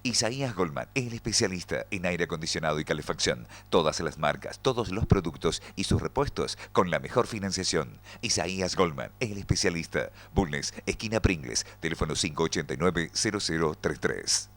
Isaías Goldman, el especialista en aire acondicionado y calefacción. Todas las marcas, todos los productos y sus repuestos con la mejor financiación. Isaías Goldman, el especialista. Bulnes, esquina Pringles, teléfono 589-0033.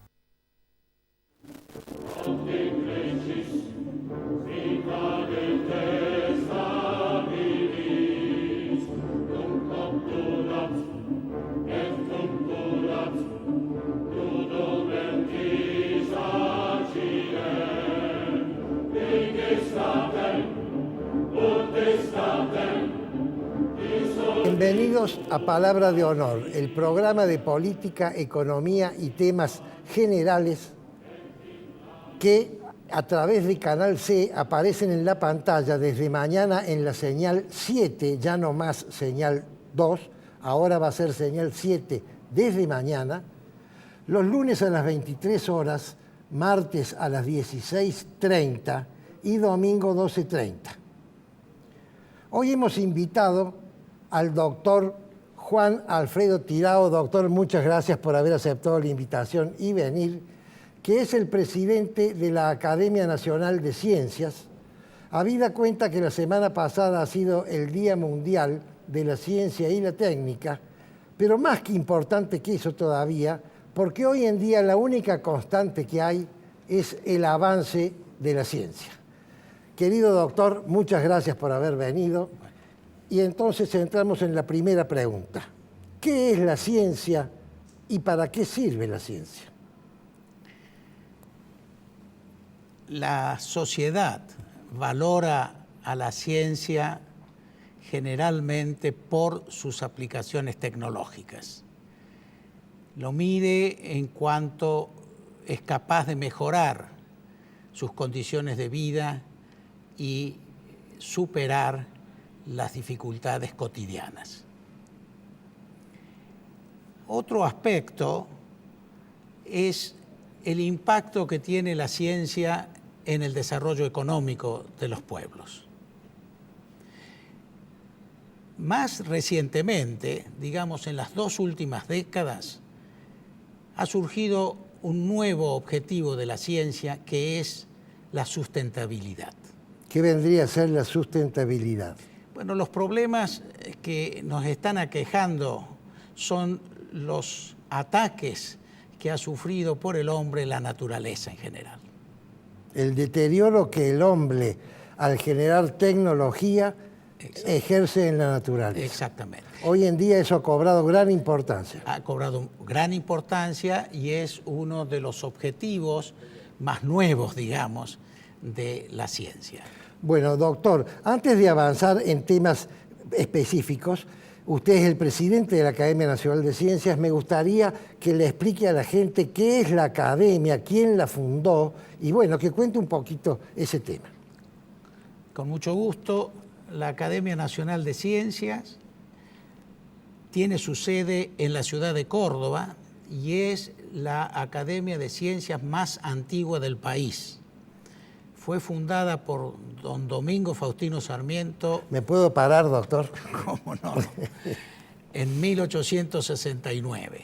Bienvenidos a Palabra de Honor, el programa de política, economía y temas generales que a través de Canal C aparecen en la pantalla desde mañana en la señal 7, ya no más señal 2, ahora va a ser señal 7 desde mañana, los lunes a las 23 horas, martes a las 16:30 y domingo 12:30. Hoy hemos invitado al doctor Juan Alfredo Tirao. Doctor, muchas gracias por haber aceptado la invitación y venir, que es el presidente de la Academia Nacional de Ciencias, habida cuenta que la semana pasada ha sido el Día Mundial de la Ciencia y la Técnica, pero más que importante que eso todavía, porque hoy en día la única constante que hay es el avance de la ciencia. Querido doctor, muchas gracias por haber venido. Y entonces entramos en la primera pregunta. ¿Qué es la ciencia y para qué sirve la ciencia? La sociedad valora a la ciencia generalmente por sus aplicaciones tecnológicas. Lo mide en cuanto es capaz de mejorar sus condiciones de vida y superar las dificultades cotidianas. Otro aspecto es el impacto que tiene la ciencia en el desarrollo económico de los pueblos. Más recientemente, digamos en las 2 últimas décadas, ha surgido un nuevo objetivo de la ciencia que es la sustentabilidad. ¿Qué vendría a ser la sustentabilidad? Bueno, los problemas que nos están aquejando son los ataques que ha sufrido por el hombre la naturaleza en general. El deterioro que el hombre, al generar tecnología, ejerce en la naturaleza. Exactamente. Hoy en día eso ha cobrado gran importancia. Ha cobrado gran importancia y es uno de los objetivos más nuevos, digamos, de la ciencia. Bueno, doctor, antes de avanzar en temas específicos, usted es el presidente de la Academia Nacional de Ciencias, me gustaría que le explique a la gente qué es la Academia, quién la fundó y bueno, que cuente un poquito ese tema. Con mucho gusto, la Academia Nacional de Ciencias tiene su sede en la ciudad de Córdoba y es la academia de ciencias más antigua del país. Fue fundada por don Domingo Faustino Sarmiento. ¿Me puedo parar, doctor? ¿Cómo no? En 1869.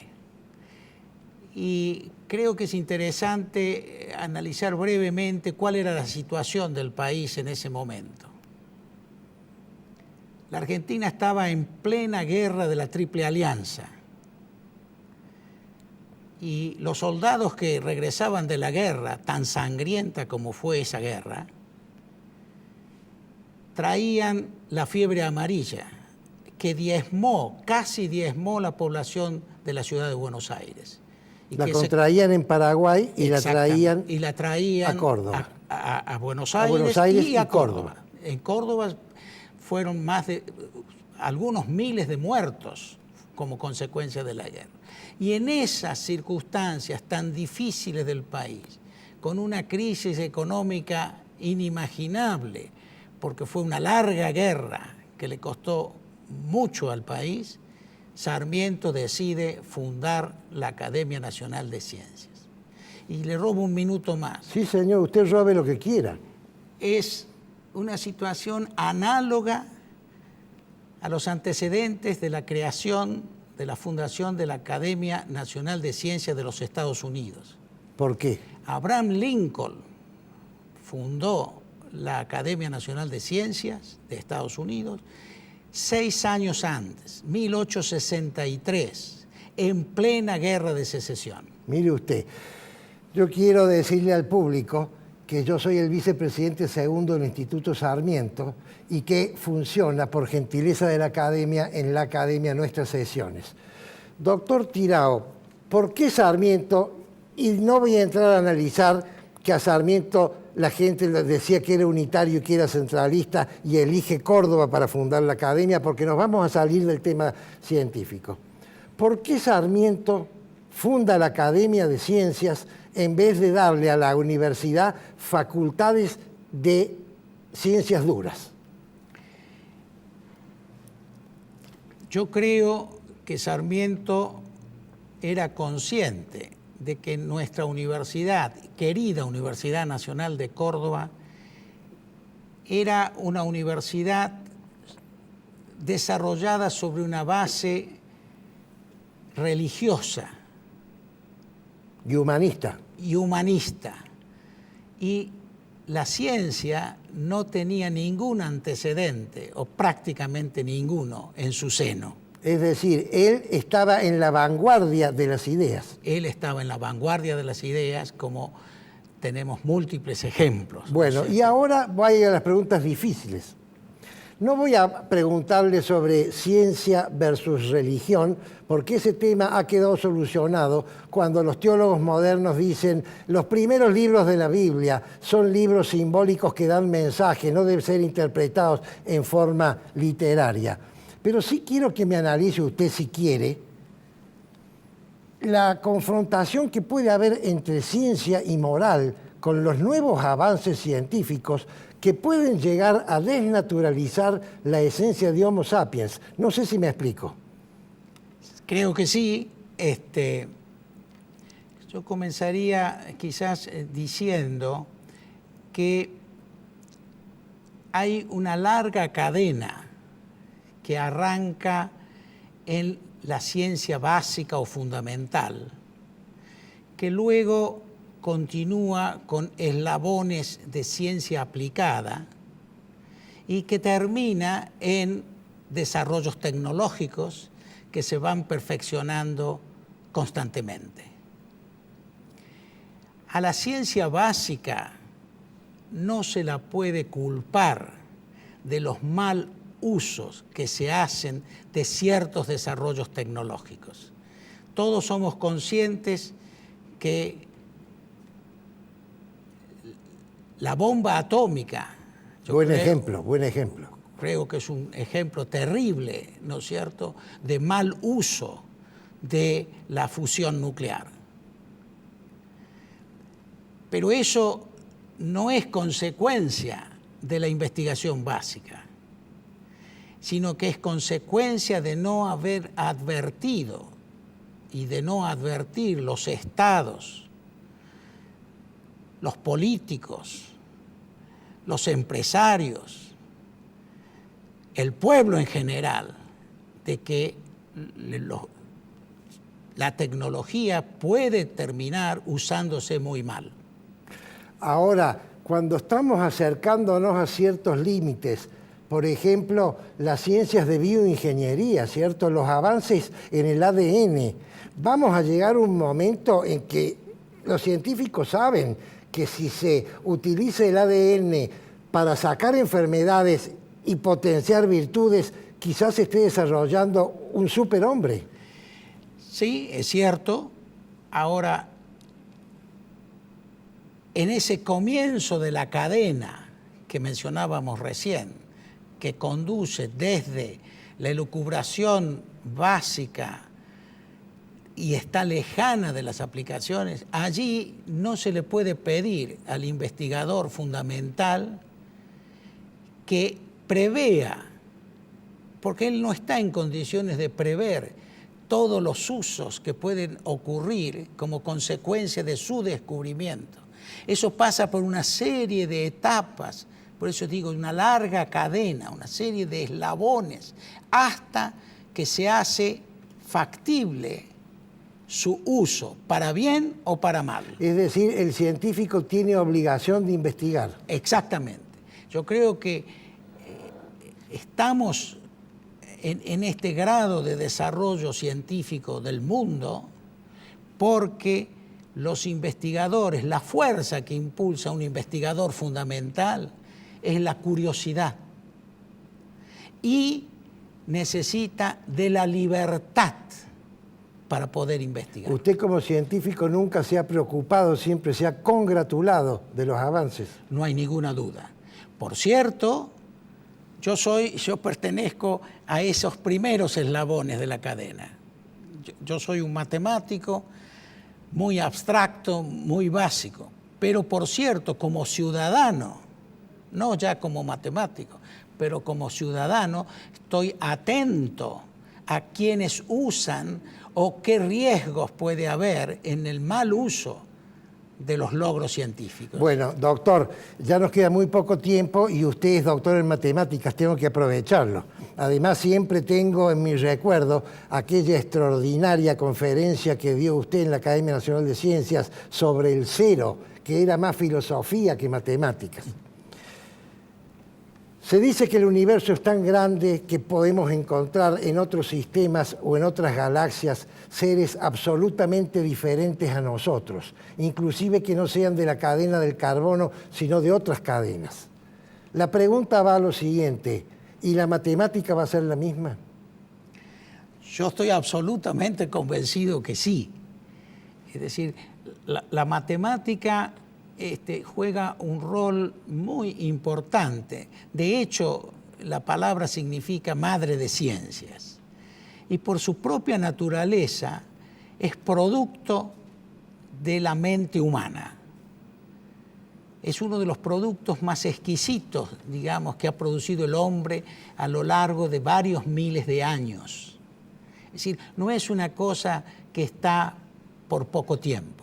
Y creo que es interesante analizar brevemente cuál era la situación del país en ese momento. La Argentina estaba en plena guerra de la Triple Alianza. Y los soldados que regresaban de la guerra, tan sangrienta como fue esa guerra, traían la fiebre amarilla, que casi diezmó la población de la ciudad de Buenos Aires. Y la que contraían en Paraguay y la traían a Córdoba. A Buenos A Aires, Buenos Aires y a y Córdoba. En Córdoba fueron algunos miles de muertos como consecuencia de la guerra. Y en esas circunstancias tan difíciles del país, con una crisis económica inimaginable, porque fue una larga guerra que le costó mucho al país, Sarmiento decide fundar la Academia Nacional de Ciencias. Y le robo un minuto más. Sí, señor, usted robe lo que quiera. Es una situación análoga a los antecedentes de la creación de la fundación de la Academia Nacional de Ciencias de los Estados Unidos. ¿Por qué? Abraham Lincoln fundó la Academia Nacional de Ciencias de Estados Unidos 6 años antes, 1863, en plena Guerra de Secesión. Mire usted, yo quiero decirle al público que yo soy el vicepresidente segundo del Instituto Sarmiento y que funciona por gentileza de la Academia en la Academia nuestras sesiones. Doctor Tirao, ¿por qué Sarmiento? Y no voy a entrar a analizar que a Sarmiento la gente decía que era unitario y que era centralista y elige Córdoba para fundar la Academia, porque nos vamos a salir del tema científico. ¿Por qué Sarmiento funda la Academia de Ciencias en vez de darle a la universidad facultades de ciencias duras? Yo creo que Sarmiento era consciente de que nuestra universidad, querida Universidad Nacional de Córdoba, era una universidad desarrollada sobre una base religiosa Y humanista. Y la ciencia no tenía ningún antecedente, o prácticamente ninguno, en su seno. Es decir, él estaba en la vanguardia de las ideas. Él estaba en la vanguardia de las ideas, como tenemos múltiples ejemplos. Bueno, y ahora voy a las preguntas difíciles. No voy a preguntarle sobre ciencia versus religión, porque ese tema ha quedado solucionado cuando los teólogos modernos dicen los primeros libros de la Biblia son libros simbólicos que dan mensaje, no deben ser interpretados en forma literaria. Pero sí quiero que me analice usted, si quiere, la confrontación que puede haber entre ciencia y moral con los nuevos avances científicos que pueden llegar a desnaturalizar la esencia de Homo sapiens. No sé si me explico. Creo que sí. Yo comenzaría quizás diciendo que hay una larga cadena que arranca en la ciencia básica o fundamental, que luego continúa con eslabones de ciencia aplicada y que termina en desarrollos tecnológicos que se van perfeccionando constantemente. A la ciencia básica no se la puede culpar de los mal usos que se hacen de ciertos desarrollos tecnológicos. Todos somos conscientes que la bomba atómica... Buen ejemplo. Creo que es un ejemplo terrible, ¿no es cierto?, de mal uso de la fusión nuclear. Pero eso no es consecuencia de la investigación básica, sino que es consecuencia de no haber advertido y de no advertir los estados, los políticos, los empresarios, el pueblo en general, de que la tecnología puede terminar usándose muy mal. Ahora, cuando estamos acercándonos a ciertos límites, por ejemplo, las ciencias de bioingeniería, ¿cierto?, los avances en el ADN, vamos a llegar a un momento en que los científicos saben que si se utiliza el ADN para sacar enfermedades y potenciar virtudes, quizás se esté desarrollando un superhombre. Sí, es cierto. Ahora, en ese comienzo de la cadena que mencionábamos recién, que conduce desde la elucubración básica y está lejana de las aplicaciones, allí no se le puede pedir al investigador fundamental que prevea, porque él no está en condiciones de prever todos los usos que pueden ocurrir como consecuencia de su descubrimiento. Eso pasa por una serie de etapas, por eso digo, una larga cadena, una serie de eslabones, hasta que se hace factible su uso, para bien o para mal. Es decir, el científico tiene obligación de investigar. Exactamente. Yo creo que estamos en este grado de desarrollo científico del mundo porque los investigadores, la fuerza que impulsa a un investigador fundamental es la curiosidad y necesita de la libertad para poder investigar. Usted como científico nunca se ha preocupado, siempre se ha congratulado de los avances. No hay ninguna duda. Por cierto, yo pertenezco a esos primeros eslabones de la cadena. Yo soy un matemático muy abstracto, muy básico, pero por cierto, como ciudadano, no ya como matemático, pero como ciudadano, estoy atento a quienes usan o qué riesgos puede haber en el mal uso de los logros científicos. Bueno, doctor, ya nos queda muy poco tiempo y usted es doctor en matemáticas, tengo que aprovecharlo. Además, siempre tengo en mi recuerdo aquella extraordinaria conferencia que dio usted en la Academia Nacional de Ciencias sobre el cero, que era más filosofía que matemáticas. Se dice que el universo es tan grande que podemos encontrar en otros sistemas o en otras galaxias seres absolutamente diferentes a nosotros, inclusive que no sean de la cadena del carbono, sino de otras cadenas. La pregunta va a lo siguiente, ¿y la matemática va a ser la misma? Yo estoy absolutamente convencido que sí. Es decir, la matemática juega un rol muy importante. De hecho, la palabra significa madre de ciencias. Y por su propia naturaleza es producto de la mente humana. Es uno de los productos más exquisitos, digamos, que ha producido el hombre a lo largo de varios miles de años. Es decir, no es una cosa que está por poco tiempo.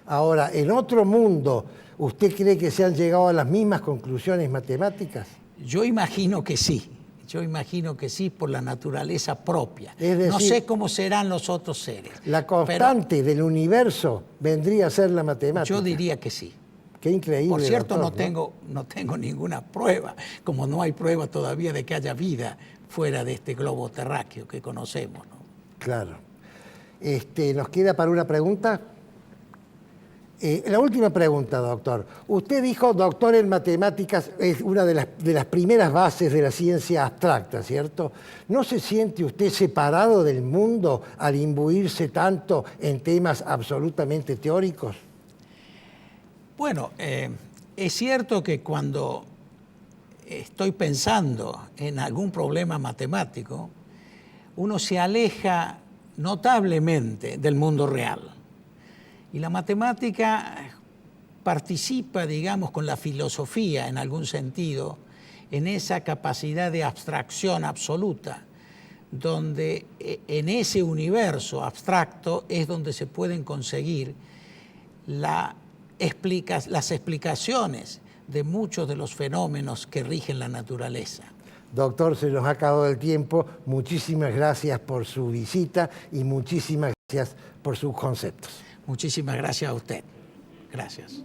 Ahora, en otro mundo, ¿usted cree que se han llegado a las mismas conclusiones matemáticas? Yo imagino que sí. Yo imagino que sí, por la naturaleza propia. Es decir, no sé cómo serán los otros seres. La constante del universo vendría a ser la matemática. Yo diría que sí. Qué increíble. Por cierto, doctor, no tengo ninguna prueba, como no hay prueba todavía de que haya vida fuera de este globo terráqueo que conocemos, ¿no? Claro. ¿Nos queda para una pregunta? La última pregunta, doctor. Usted dijo, doctor en matemáticas, es una de las primeras bases de la ciencia abstracta, ¿cierto? ¿No se siente usted separado del mundo al imbuirse tanto en temas absolutamente teóricos? Bueno, es cierto que cuando estoy pensando en algún problema matemático, uno se aleja notablemente del mundo real. Y la matemática participa, digamos, con la filosofía en algún sentido, en esa capacidad de abstracción absoluta, donde en ese universo abstracto es donde se pueden conseguir las explicaciones de muchos de los fenómenos que rigen la naturaleza. Doctor, se nos ha acabado el tiempo. Muchísimas gracias por su visita y muchísimas gracias por sus conceptos. Muchísimas gracias a usted. Gracias.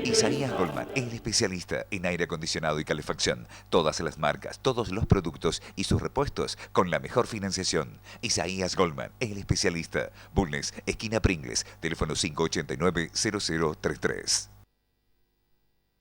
Isaías Goldman, el especialista en aire acondicionado y calefacción. Todas las marcas, todos los productos y sus repuestos con la mejor financiación. Isaías Goldman, el especialista. Bulnes, esquina Pringles, teléfono 589-0033.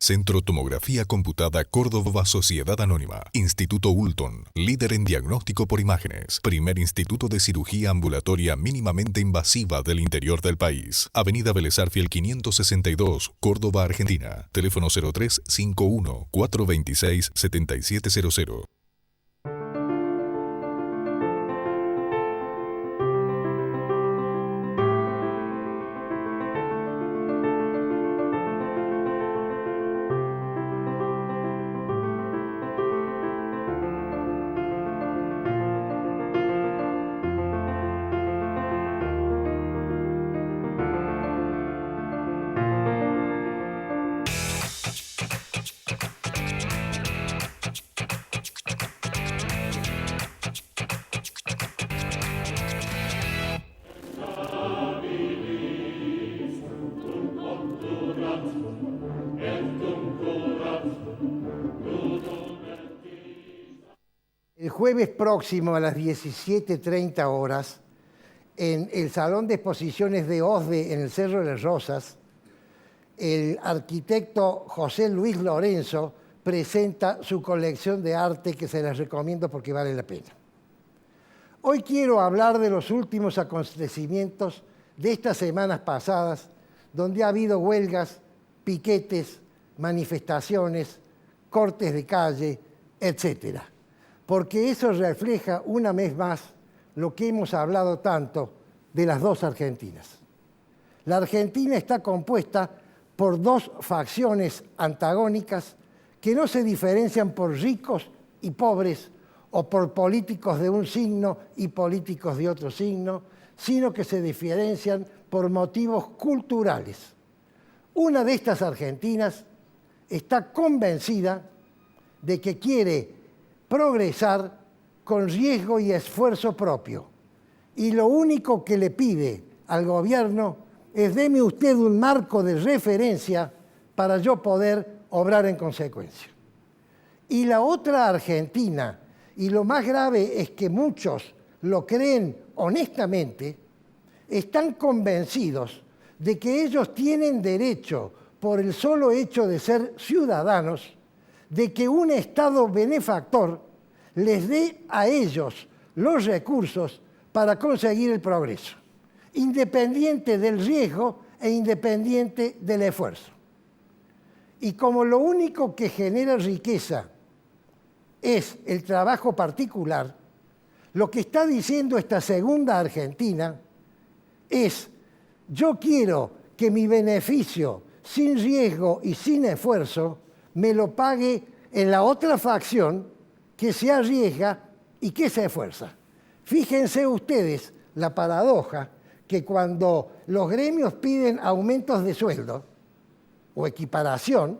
Centro Tomografía Computada Córdoba Sociedad Anónima. Instituto Ulton, líder en diagnóstico por imágenes. Primer instituto de cirugía ambulatoria mínimamente invasiva del interior del país. Avenida Vélez Arfiel 562, Córdoba, Argentina. Teléfono 0351-426-7700. El jueves próximo a las 17:30 horas, en el Salón de Exposiciones de OSDE en el Cerro de las Rosas, el arquitecto José Luis Lorenzo presenta su colección de arte que se las recomiendo porque vale la pena. Hoy quiero hablar de los últimos acontecimientos de estas semanas pasadas, donde ha habido huelgas, piquetes, manifestaciones, cortes de calle, etcétera. Porque eso refleja una vez más lo que hemos hablado tanto de las dos Argentinas. La Argentina está compuesta por dos facciones antagónicas que no se diferencian por ricos y pobres o por políticos de un signo y políticos de otro signo, sino que se diferencian por motivos culturales. Una de estas Argentinas está convencida de que quiere progresar con riesgo y esfuerzo propio. Y lo único que le pide al gobierno es: deme usted un marco de referencia para yo poder obrar en consecuencia. Y la otra Argentina, y lo más grave es que muchos lo creen honestamente, están convencidos de que ellos tienen derecho, por el solo hecho de ser ciudadanos, de que un Estado benefactor les dé a ellos los recursos para conseguir el progreso, independiente del riesgo e independiente del esfuerzo. Y como lo único que genera riqueza es el trabajo particular, lo que está diciendo esta segunda Argentina es: yo quiero que mi beneficio sin riesgo y sin esfuerzo me lo pague en la otra facción que se arriesga y que se esfuerza. Fíjense ustedes la paradoja que cuando los gremios piden aumentos de sueldo o equiparación,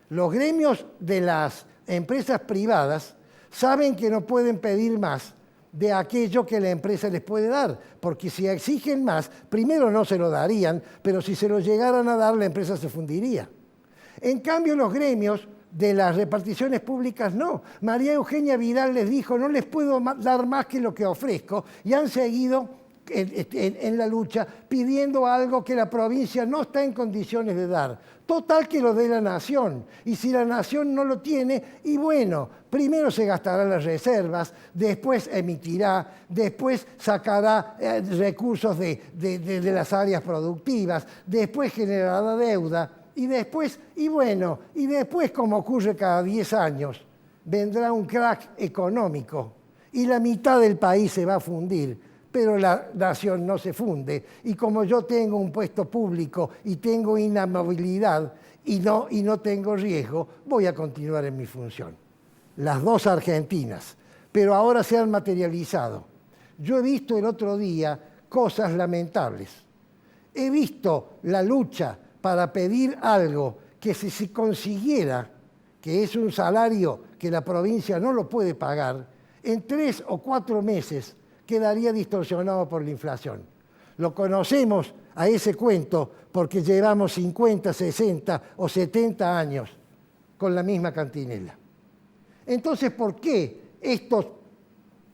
los gremios de las empresas privadas saben que no pueden pedir más de aquello que la empresa les puede dar, porque si exigen más, primero no se lo darían, pero si se lo llegaran a dar, la empresa se fundiría. En cambio, los gremios de las reparticiones públicas no. María Eugenia Vidal les dijo: no les puedo dar más que lo que ofrezco, y han seguido en la lucha pidiendo algo que la provincia no está en condiciones de dar. Total que lo dé la nación, y si la nación no lo tiene, y bueno, primero se gastará las reservas, después emitirá, después sacará recursos de las áreas productivas, después generará deuda, y después, como ocurre cada 10 años, vendrá un crack económico y la mitad del país se va a fundir, pero la nación no se funde. Y como yo tengo un puesto público y tengo inamovilidad y no tengo riesgo, voy a continuar en mi función. Las dos Argentinas, pero ahora se han materializado. Yo he visto el otro día cosas lamentables. He visto la lucha para pedir algo que si se consiguiera, que es un salario que la provincia no lo puede pagar, en 3 o 4 meses quedaría distorsionado por la inflación. Lo conocemos a ese cuento porque llevamos 50, 60 o 70 años con la misma cantinela. Entonces, ¿por qué estos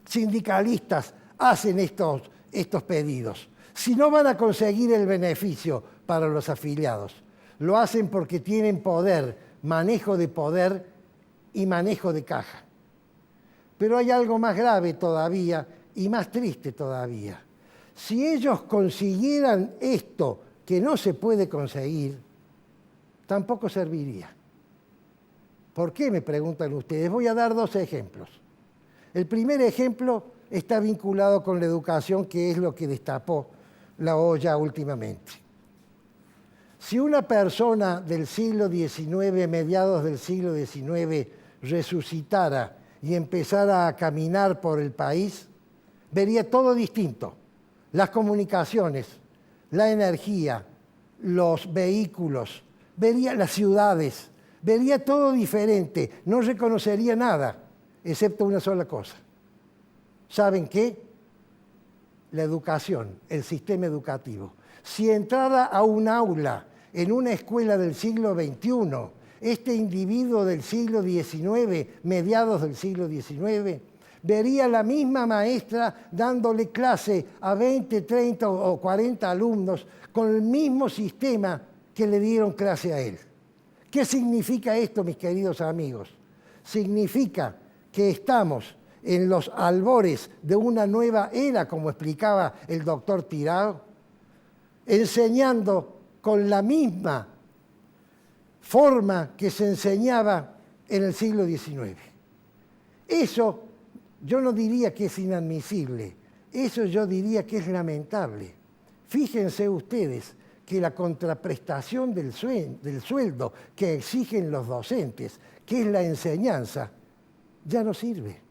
sindicalistas hacen estos pedidos? Si no van a conseguir el beneficio para los afiliados, lo hacen porque tienen poder, manejo de poder y manejo de caja. Pero hay algo más grave todavía y más triste todavía. Si ellos consiguieran esto que no se puede conseguir, tampoco serviría. ¿Por qué? Me preguntan ustedes. Voy a dar 2 ejemplos. El primer ejemplo está vinculado con la educación, que es lo que destapó la olla últimamente. Si una persona del siglo XIX, mediados del siglo XIX, resucitara y empezara a caminar por el país, vería todo distinto. Las comunicaciones, la energía, los vehículos, vería las ciudades, vería todo diferente, no reconocería nada, excepto una sola cosa. ¿Saben qué? La educación, el sistema educativo. Si entrara a un aula en una escuela del siglo XXI, este individuo del siglo XIX, mediados del siglo XIX, vería la misma maestra dándole clase a 20, 30 o 40 alumnos con el mismo sistema que le dieron clase a él. ¿Qué significa esto, mis queridos amigos? Significa que estamos en los albores de una nueva era, como explicaba el doctor Tirado, enseñando con la misma forma que se enseñaba en el siglo XIX. Eso yo no diría que es inadmisible, eso yo diría que es lamentable. Fíjense ustedes que la contraprestación del sueldo que exigen los docentes, que es la enseñanza, ya no sirve.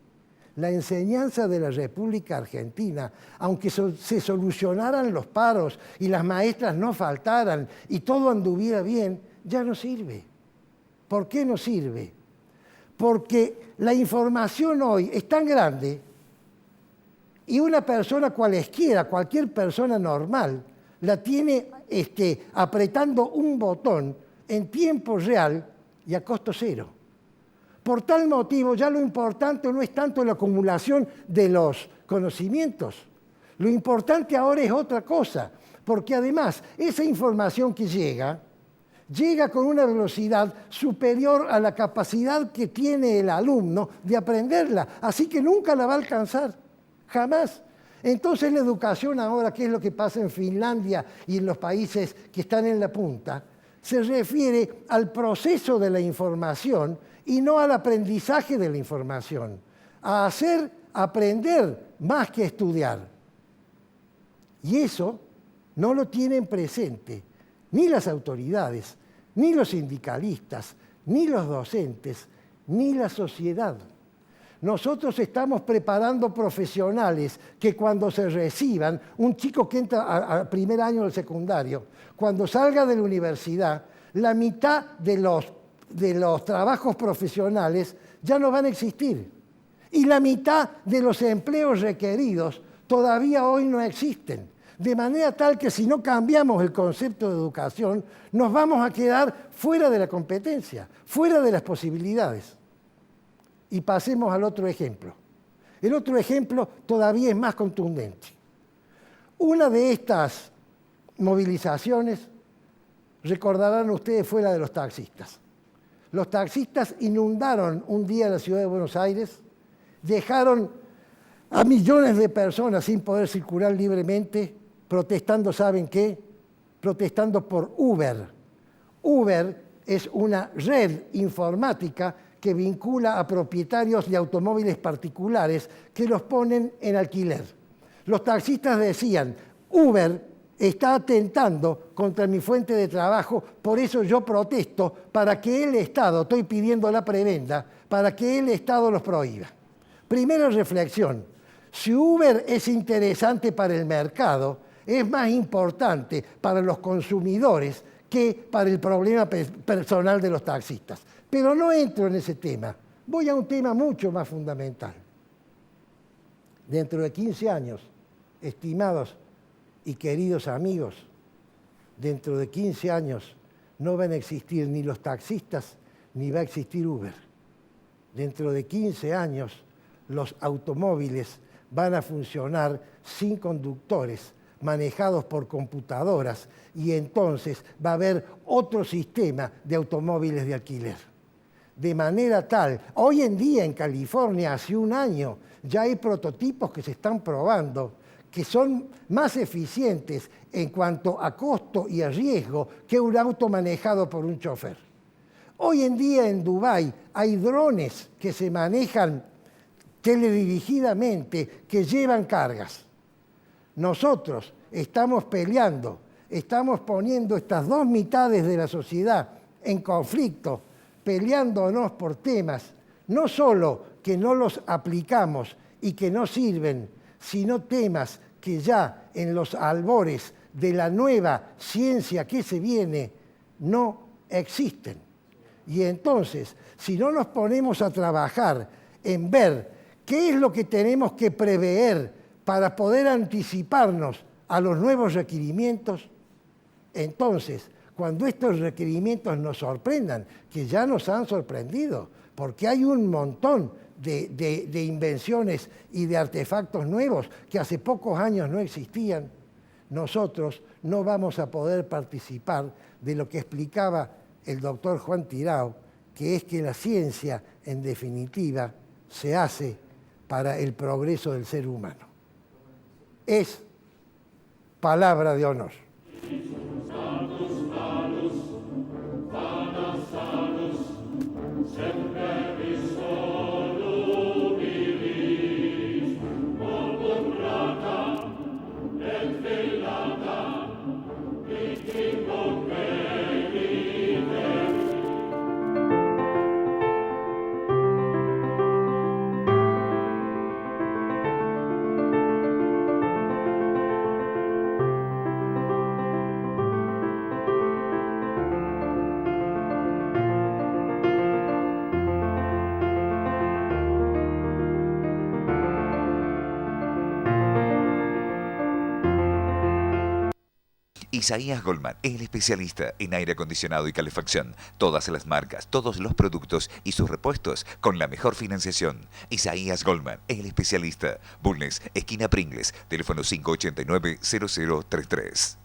La enseñanza de la República Argentina, aunque se solucionaran los paros y las maestras no faltaran y todo anduviera bien, ya no sirve. ¿Por qué no sirve? Porque la información hoy es tan grande y una persona cualesquiera, cualquier persona normal, la tiene apretando un botón en tiempo real y a costo cero. Por tal motivo, ya lo importante no es tanto la acumulación de los conocimientos. Lo importante ahora es otra cosa, porque además esa información que llega con una velocidad superior a la capacidad que tiene el alumno de aprenderla, así que nunca la va a alcanzar, jamás. Entonces la educación ahora, ¿qué es lo que pasa en Finlandia y en los países que están en la punta? Se refiere al proceso de la información y no al aprendizaje de la información, a hacer aprender más que estudiar. Y eso no lo tienen presente ni las autoridades, ni los sindicalistas, ni los docentes, ni la sociedad. Nosotros estamos preparando profesionales que cuando se reciban, un chico que entra al primer año del secundario, cuando salga de la universidad, la mitad de los trabajos profesionales ya no van a existir. Y la mitad de los empleos requeridos todavía hoy no existen. De manera tal que si no cambiamos el concepto de educación, nos vamos a quedar fuera de la competencia, fuera de las posibilidades. Y pasemos al otro ejemplo. El otro ejemplo todavía es más contundente. Una de estas movilizaciones, recordarán ustedes, fue la de los taxistas. Los taxistas inundaron un día la ciudad de Buenos Aires, dejaron a millones de personas sin poder circular libremente, protestando, ¿saben qué? Protestando por Uber. Uber es una red informática que vincula a propietarios de automóviles particulares que los ponen en alquiler. Los taxistas decían, Uber está atentando contra mi fuente de trabajo, por eso yo protesto para que el Estado, estoy pidiendo la prebenda, para que el Estado los prohíba. Primera reflexión, si Uber es interesante para el mercado, es más importante para los consumidores que para el problema personal de los taxistas. Pero no entro en ese tema, voy a un tema mucho más fundamental. Dentro de 15 años, estimados y queridos amigos, dentro de 15 años no van a existir ni los taxistas ni va a existir Uber. Dentro de 15 años los automóviles van a funcionar sin conductores, manejados por computadoras, y entonces va a haber otro sistema de automóviles de alquiler. De manera tal, hoy en día en California, hace un año, ya hay prototipos que se están probando que son más eficientes en cuanto a costo y a riesgo que un auto manejado por un chofer. Hoy en día en Dubái hay drones que se manejan teledirigidamente, que llevan cargas. Nosotros estamos peleando, estamos poniendo estas dos mitades de la sociedad en conflicto, peleándonos por temas, no solo que no los aplicamos y que no sirven, sino temas que ya en los albores de la nueva ciencia que se viene no existen. Y entonces, si no nos ponemos a trabajar en ver qué es lo que tenemos que prever para poder anticiparnos a los nuevos requerimientos, entonces, cuando estos requerimientos nos sorprendan, que ya nos han sorprendido, porque hay un montón de invenciones y de artefactos nuevos que hace pocos años no existían, nosotros no vamos a poder participar de lo que explicaba el doctor Juan Tirao, que es que la ciencia, en definitiva, se hace para el progreso del ser humano. Es palabra de honor. Isaías Goldman, el especialista en aire acondicionado y calefacción. Todas las marcas, todos los productos y sus repuestos con la mejor financiación. Isaías Goldman, el especialista. Bulnes, esquina Pringles, teléfono 589-0033.